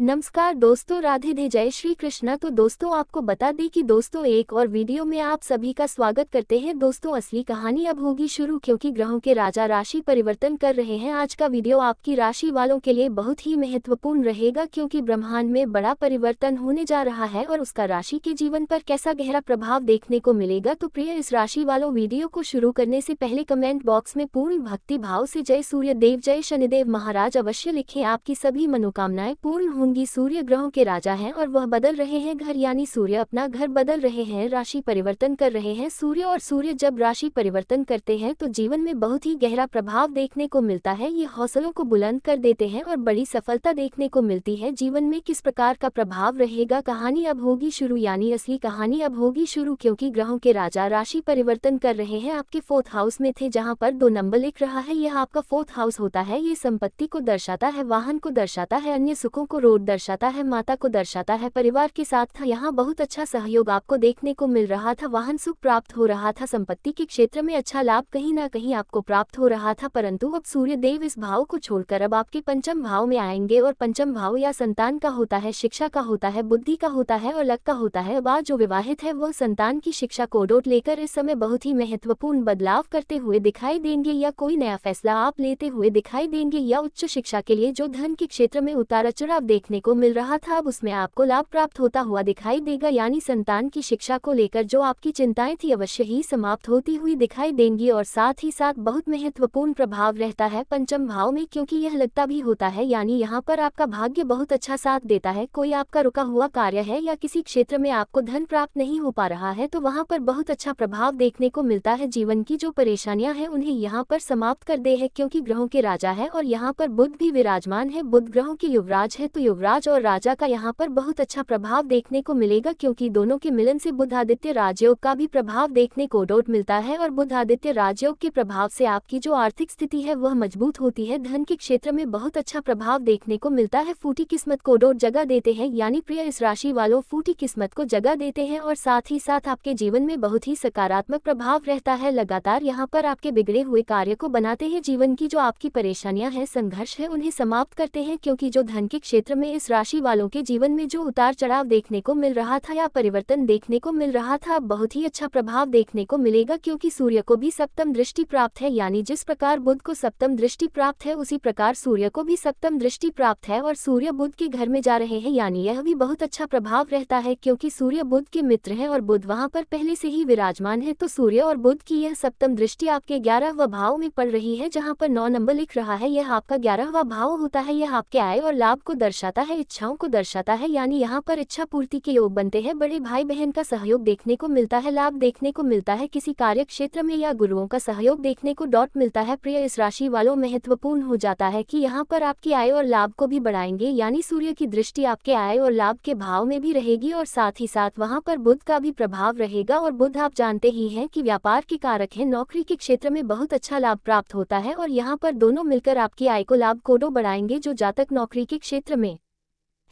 नमस्कार दोस्तों, राधे धे जय श्री कृष्णा। तो दोस्तों आपको बता दें कि दोस्तों एक और वीडियो में आप सभी का स्वागत करते हैं। दोस्तों असली कहानी अब होगी शुरू, क्योंकि ग्रहों के राजा राशि परिवर्तन कर रहे हैं। आज का वीडियो आपकी राशि वालों के लिए बहुत ही महत्वपूर्ण रहेगा, क्योंकि ब्रह्मांड में बड़ा परिवर्तन होने जा रहा है और उसका राशि के जीवन पर कैसा गहरा प्रभाव देखने को मिलेगा। तो प्रिय इस राशि वालों, वीडियो को शुरू करने से पहले कमेंट बॉक्स में पूर्ण भक्ति भाव से जय सूर्य देव जय शनिदेव महाराज अवश्य लिखें। आपकी सभी मनोकामनाएं पूर्ण सूर्य ग्रहों के राजा हैं और वह बदल रहे हैं घर, यानी सूर्य अपना घर बदल रहे हैं, राशि परिवर्तन कर रहे हैं सूर्य। और सूर्य जब राशि परिवर्तन करते हैं तो जीवन में बहुत ही गहरा प्रभाव देखने को मिलता है। ये हौसलों को बुलंद कर देते हैं और बड़ी सफलता देखने को मिलती है। जीवन में किस प्रकार का प्रभाव रहेगा, कहानी अब होगी शुरू, यानी असली कहानी अब होगी शुरू, क्योंकि ग्रहों के राजा राशि परिवर्तन कर रहे हैं। आपके 4th हाउस में थे, जहां पर 2 नंबर लिख रहा है, यह आपका 4th हाउस होता है। ये संपत्ति को दर्शाता है, वाहन को दर्शाता है, अन्य सुखों को रोड दर्शाता है, माता को दर्शाता है, परिवार के साथ था। यहाँ बहुत अच्छा सहयोग आपको देखने को मिल रहा था, वाहन सुख प्राप्त हो रहा था, संपत्ति के क्षेत्र में अच्छा लाभ कहीं ना कहीं आपको प्राप्त हो रहा था। परंतु अब सूर्य देव इस भाव को छोड़कर अब आपके 5म भाव में आएंगे, और 5म भाव या संतान का होता है, शिक्षा का होता है, बुद्धि का होता है और लक का होता है। अब आज जो विवाहित है वह संतान की शिक्षा को डोट लेकर इस समय बहुत ही महत्वपूर्ण बदलाव करते हुए दिखाई देंगे, या कोई नया फैसला आप लेते हुए दिखाई देंगे, या उच्च शिक्षा के लिए जो धन के क्षेत्र में उतार चढ़ाव देखने को मिल रहा था अब उसमें आपको लाभ प्राप्त होता हुआ दिखाई देगा। यानी संतान की शिक्षा को लेकर जो आपकी चिंताएं थी अवश्य ही समाप्त होती हुई दिखाई देंगी। और साथ ही साथ बहुत महत्वपूर्ण प्रभाव रहता है 5म भाव में, क्योंकि यह लगता भी होता है, यानी यहाँ पर आपका भाग्य बहुत अच्छा साथ देता है। कोई आपका रुका हुआ कार्य है या किसी क्षेत्र में आपको धन प्राप्त नहीं हो पा रहा है तो वहाँ पर बहुत अच्छा प्रभाव देखने को मिलता है। जीवन की जो परेशानियां हैं उन्हें यहाँ पर समाप्त कर दे है, क्योंकि ग्रहों के राजा है और यहाँ पर बुध भी विराजमान है। बुध ग्रहों के युवराज है, तो युवराज और राजा का यहाँ पर बहुत अच्छा प्रभाव देखने को मिलेगा, क्योंकि दोनों के मिलन से बुध आदित्य राजयोग का भी प्रभाव देखने को डोट मिलता है। और बुध आदित्य राजयोग के प्रभाव से आपकी जो आर्थिक स्थिति है वह मजबूत होती है, धन के क्षेत्र में बहुत अच्छा प्रभाव देखने को मिलता है। फूटी किस्मत को डोट जगह देते हैं, यानी प्रिय इस राशि वालों फूटी किस्मत को जगह देते हैं, और साथ ही साथ आपके जीवन में बहुत ही सकारात्मक प्रभाव रहता है। लगातार यहाँ पर आपके बिगड़े हुए कार्य को बनाते हैं, जीवन की जो आपकी परेशानियां हैं, संघर्ष है, उन्हें समाप्त करते हैं, क्योंकि जो धन के क्षेत्र में इस राशि वालों के जीवन में जो उतार चढ़ाव देखने को मिल रहा था या परिवर्तन देखने को मिल रहा था, अब बहुत ही अच्छा प्रभाव देखने को मिलेगा, क्योंकि सूर्य को भी 7म दृष्टि प्राप्त है। यानी जिस प्रकार बुध को 7म दृष्टि प्राप्त है उसी प्रकार सूर्य को भी 7म दृष्टि प्राप्त है, और सूर्य बुध के घर में जा रहे हैं, यानी यह भी बहुत अच्छा प्रभाव रहता है, क्योंकि सूर्य बुध के मित्र हैं और बुध वहां पर पहले से ही विराजमान है। तो सूर्य और बुध की यह 7म दृष्टि आपके 11वां भाव में पड़ रही है, जहां पर 9 नंबर लिख रहा है, यह आपका 11वां भाव होता है। यह आपके आय और लाभ को दर्शाता है, इच्छाओं को दर्शाता है, यानी यहाँ पर इच्छा पूर्ति के योग बनते हैं, बड़े भाई बहन का सहयोग देखने को मिलता है, लाभ देखने को मिलता है, किसी कार्य क्षेत्र में या गुरुओं का सहयोग देखने को डॉट मिलता है। प्रिय इस राशि वालों, महत्वपूर्ण हो जाता है कि यहाँ पर आपकी आय और लाभ को भी बढ़ाएंगे, यानी सूर्य की दृष्टि आपके आय और लाभ के भाव में भी रहेगी, और साथ ही साथ वहाँ पर बुध का भी प्रभाव रहेगा। और बुध आप जानते ही हैं कि व्यापार के कारक है, नौकरी के क्षेत्र में बहुत अच्छा लाभ प्राप्त होता है, और यहाँ पर दोनों मिलकर आपकी आय को लाभ को बढ़ाएंगे। जो जातक नौकरी के क्षेत्र में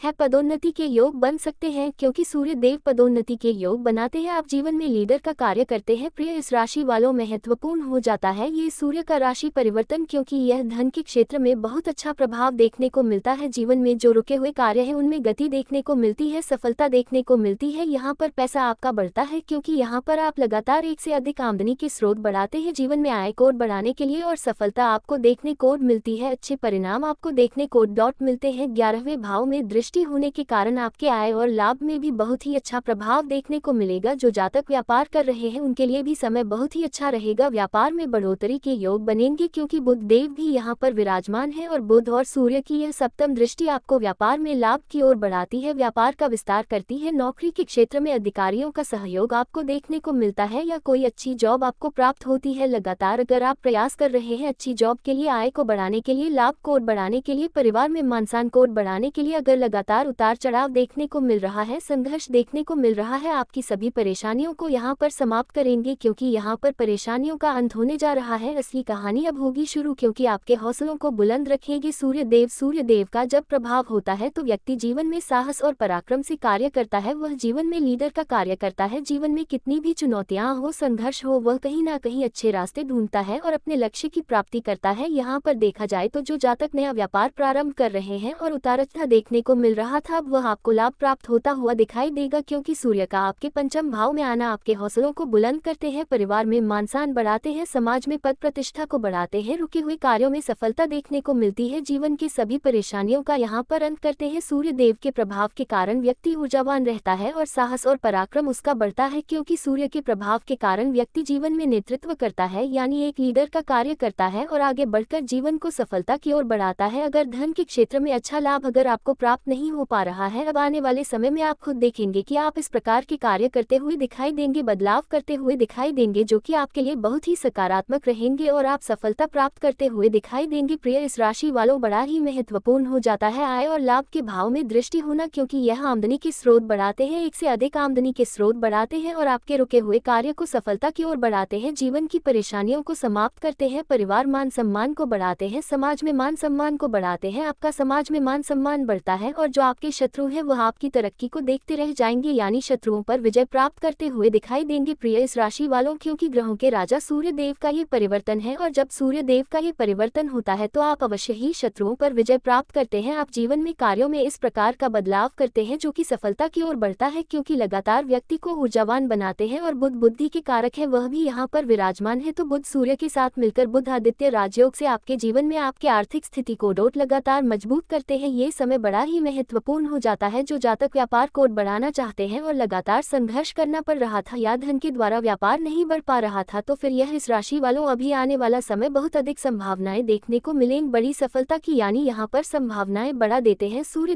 है, पदोन्नति के योग बन सकते हैं, क्योंकि सूर्य देव पदोन्नति के योग बनाते हैं। आप जीवन में लीडर का कार्य करते हैं। प्रिय इस राशि वालों, महत्वपूर्ण हो जाता है ये सूर्य का राशि परिवर्तन, क्योंकि यह धन के क्षेत्र में बहुत अच्छा प्रभाव देखने को मिलता है। जीवन में जो रुके हुए कार्य हैं उनमें गति देखने को मिलती है, सफलता देखने को मिलती है। यहाँ पर पैसा आपका बढ़ता है, क्योंकि यहाँ पर आप लगातार एक से अधिक आमदनी के स्रोत बढ़ाते हैं, जीवन में आय को बढ़ाने के लिए, और सफलता आपको देखने को मिलती है, अच्छे परिणाम आपको देखने को डॉट मिलते हैं। 11वें भाव में दृष्टि होने के कारण आपके आय और लाभ में भी बहुत ही अच्छा प्रभाव देखने को मिलेगा। जो जातक व्यापार कर रहे हैं उनके लिए भी समय बहुत ही अच्छा रहेगा, व्यापार में बढ़ोतरी के योग बनेंगे, क्योंकि बुध देव भी यहाँ पर विराजमान है, और बुध और सूर्य की यह 7म दृष्टि आपको व्यापार में लाभ की ओर बढ़ाती है, व्यापार का विस्तार करती है। नौकरी के क्षेत्र में अधिकारियों का सहयोग आपको देखने को मिलता है, या कोई अच्छी जॉब आपको प्राप्त होती है। लगातार अगर आप प्रयास कर रहे हैं अच्छी जॉब के लिए, आय को बढ़ाने के लिए, लाभ को बढ़ाने के लिए, परिवार में मान सम्मान को बढ़ाने के लिए, अगर लगातार उतार चढ़ाव देखने को मिल रहा है, संघर्ष देखने को मिल रहा है, आपकी सभी परेशानियों को यहाँ पर समाप्त करेंगे, क्योंकि यहाँ पर परेशानियों का अंत होने जा रहा है। असली कहानी अब होगी शुरू, क्योंकि आपके हौसलों को बुलंद रखेंगे सूर्य देव का जब प्रभाव होता है तो व्यक्ति जीवन में साहस और पराक्रम से कार्य करता है, वह जीवन में लीडर का कार्य करता है। जीवन में कितनी भी चुनौतियां हो, संघर्ष हो, वह कहीं ना कहीं अच्छे रास्ते ढूंढता है और अपने लक्ष्य की प्राप्ति करता है। यहाँ पर देखा जाए तो जो जातक नया व्यापार प्रारंभ कर रहे हैं और उतार चढ़ाव देखने को मिल रहा था अब वह आपको लाभ प्राप्त होता हुआ दिखाई देगा, क्योंकि सूर्य का आपके पंचम भाव में आना आपके हौसलों को बुलंद करते हैं, परिवार में मान सम्मान बढ़ाते हैं, समाज में पद प्रतिष्ठा को बढ़ाते हैं, रुके हुए कार्यों में सफलता देखने को मिलती है, जीवन की सभी परेशानियों का यहाँ पर अंत करते हैं। सूर्य देव के प्रभाव के कारण व्यक्ति ऊर्जावान रहता है और साहस और पराक्रम उसका बढ़ता है, क्योंकि सूर्य के प्रभाव के कारण व्यक्ति जीवन में नेतृत्व करता है, यानी एक लीडर का कार्य करता है और आगे बढ़कर जीवन को सफलता की ओर बढ़ाता है। अगर धन के क्षेत्र में अच्छा लाभ अगर आपको प्राप्त नहीं हो पा रहा है, अब आने वाले समय में आप खुद देखेंगे कि आप इस प्रकार के कार्य करते हुए दिखाई देंगे, बदलाव करते हुए दिखाई देंगे, जो कि आपके लिए बहुत ही सकारात्मक रहेंगे और आप सफलता प्राप्त करते हुए दिखाई देंगे। प्रिय इस राशि वालों, बड़ा ही महत्वपूर्ण हो जाता है आय और लाभ के भाव में दृष्टि होना, क्योंकि यह आमदनी के स्रोत बढ़ाते हैं, एक से अधिक आमदनी के स्रोत बढ़ाते हैं और आपके रुके हुए कार्य को सफलता की ओर बढ़ाते हैं, जीवन की परेशानियों को समाप्त करते हैं, परिवार मान सम्मान को बढ़ाते हैं, समाज में मान सम्मान को बढ़ाते हैं, आपका समाज में मान सम्मान बढ़ता है और जो आपके शत्रु हैं वह आपकी तरक्की को देखते रह जाएंगे, यानी शत्रुओं पर विजय प्राप्त करते हुए दिखाई देंगे। प्रिय इस राशि वालों, क्योंकि ग्रहों के राजा सूर्य देव का ये परिवर्तन है और जब सूर्य देव का ये परिवर्तन होता है तो आप अवश्य ही शत्रुओं पर विजय प्राप्त करते हैं। आप जीवन में कार्यों में इस प्रकार का बदलाव करते हैं जो कि सफलता की ओर बढ़ता है, क्योंकि लगातार व्यक्ति को ऊर्जावान बनाते हैं और बुध बुद्धि के कारक है, वह भी यहाँ पर विराजमान है, तो बुध सूर्य के साथ मिलकर बुध आदित्य राजयोग से आपके जीवन में आपके आर्थिक स्थिति को डोट लगातार मजबूत करते हैं। ये समय बड़ा ही महत्वपूर्ण हो जाता है, जो जातक व्यापार को बढ़ाना चाहते हैं और लगातार संघर्ष करना पड़ रहा था या धन के द्वारा व्यापार नहीं बढ़ पा रहा था, तो फिर यह इस राशि वालों अभी आने वाला समय बहुत अधिक संभावनाएं देखने को मिलेंगी बड़ी सफलता की, यानी यहाँ पर संभावनाएं बढ़ा देते हैं। सूर्य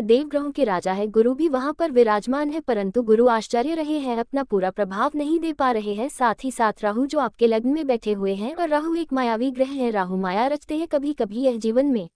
देव ग्रहों के राजा है, गुरु भी वहाँ पर विराजमान है, परंतु गुरु आश्चर्य रहे हैं, अपना पूरा प्रभाव नहीं दे पा रहे हैं। साथ ही साथ राहु जो आपके लग्न में बैठे हुए हैं, और राहु एक मायावी ग्रह है, राहु माया रचते हैं, कभी कभी यह जीवन में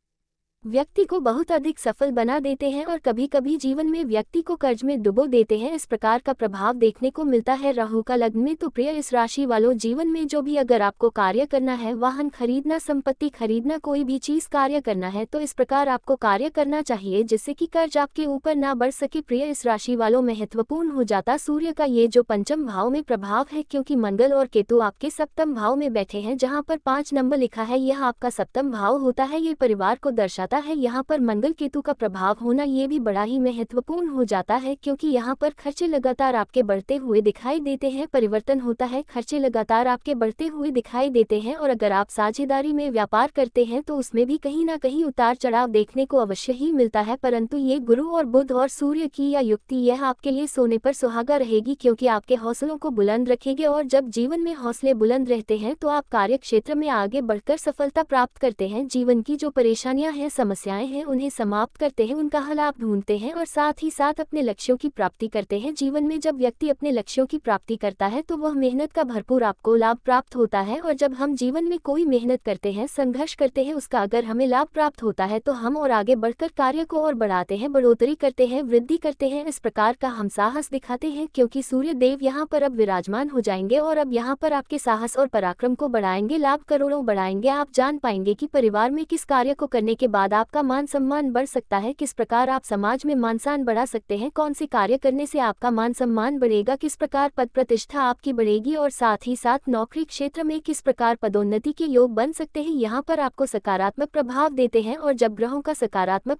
व्यक्ति को बहुत अधिक सफल बना देते हैं और कभी कभी जीवन में व्यक्ति को कर्ज में डुबो देते हैं, इस प्रकार का प्रभाव देखने को मिलता है राहु का लग्न में। तो प्रिय इस राशि वालों, जीवन में जो भी अगर आपको कार्य करना है, वाहन खरीदना, संपत्ति खरीदना, कोई भी चीज कार्य करना है, तो इस प्रकार आपको कार्य करना चाहिए जिससे कि कर्ज आपके ऊपर ना बढ़ सके। प्रिय इस राशि वालों, महत्वपूर्ण हो जाता सूर्य का ये जो पंचम भाव में प्रभाव है, क्योंकि मंगल और केतु आपके सप्तम भाव में बैठे हैं, जहाँ पर 5 नंबर लिखा है, यह आपका सप्तम भाव होता है, ये परिवार को दर्शाता है। यहाँ पर मंगल केतु का प्रभाव होना ये भी बड़ा ही महत्वपूर्ण हो जाता है, क्योंकि यहाँ पर खर्चे लगातार आपके बढ़ते हुए दिखाई देते हैं, परिवर्तन होता है, खर्चे लगातार आपके बढ़ते हुए दिखाई देते हैं, और अगर आप साझेदारी में व्यापार करते हैं तो उसमें भी कहीं ना कहीं उतार चढ़ाव देखने को अवश्य ही मिलता है, परंतु ये गुरु और बुध और सूर्य की यह युक्ति यह आपके लिए सोने पर सुहागा रहेगी, क्योंकि आपके हौसलों को बुलंद रखेगी, और जब जीवन में हौसले बुलंद रहते हैं तो आप कार्य क्षेत्र में आगे बढ़कर सफलता प्राप्त करते हैं, जीवन की जो परेशानियां हैं, समस्याएं हैं, उन्हें समाप्त करते हैं, उनका हल आप ढूंढते हैं और साथ ही साथ अपने लक्ष्यों की प्राप्ति करते हैं। जीवन में जब व्यक्ति अपने लक्ष्यों की प्राप्ति करता है तो वह मेहनत का भरपूर आपको लाभ प्राप्त होता है, और जब हम जीवन में कोई मेहनत करते हैं, संघर्ष करते हैं, उसका अगर हमें लाभ प्राप्त होता है तो हम और आगे बढ़कर कार्य को और बढ़ाते हैं, बढ़ोतरी करते हैं, वृद्धि करते हैं, इस प्रकार का हम साहस दिखाते हैं, क्योंकि सूर्य देव यहाँ पर अब विराजमान हो जाएंगे और अब यहाँ पर आपके साहस और पराक्रम को बढ़ाएंगे, लाभ करोड़ों बढ़ाएंगे। आप जान पाएंगे कि परिवार में किस कार्य को करने के बाद आपका मान सम्मान बढ़ सकता है, किस प्रकार आप समाज में मान सम्मान बढ़ा सकते हैं, कौन से कार्य करने से आपका मान सम्मान बढ़ेगा, किस प्रकार पद प्रतिष्ठा आपकी बढ़ेगी, और साथ ही साथ नौकरी क्षेत्र में किस प्रकार पदोन्नति के योग बन सकते हैं, यहाँ पर आपको सकारात्मक प्रभाव देते हैं। और जब ग्रहों का सकारात्मक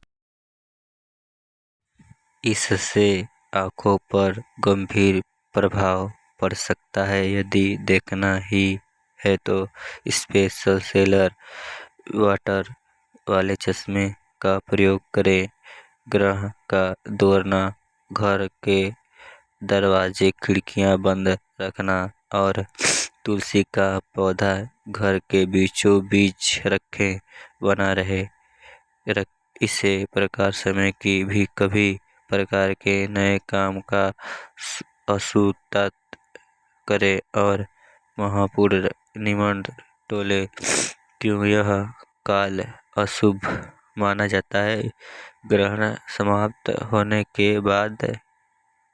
इससे आंखों पर गंभीर प्रभाव पड़ सकता है। यदि देखना ही है तो स्पेशल सेलर वाटर वाले चश्मे का प्रयोग करें। ग्रह का दौड़ना, घर के दरवाजे खिड़कियां बंद रखना और तुलसी का पौधा घर के बीचों बीच रखें, बना रहे। इसे प्रकार समय की भी कभी प्रकार के नए काम का अशुद्धता करे और महापूर्णिमा टोले, क्यों यह काल अशुभ माना जाता है। ग्रहण समाप्त होने के बाद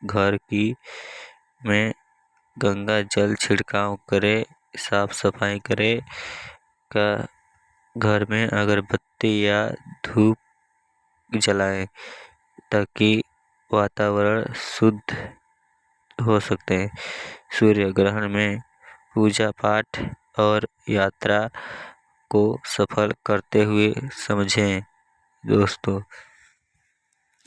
घर की में गंगा जल छिड़काव करे, साफ सफाई करे, का घर में अगरबत्ती या धूप जलाएं ताकि वातावरण शुद्ध हो सकते हैं। सूर्य ग्रहण में पूजा पाठ और यात्रा को सफल करते हुए समझें। दोस्तों,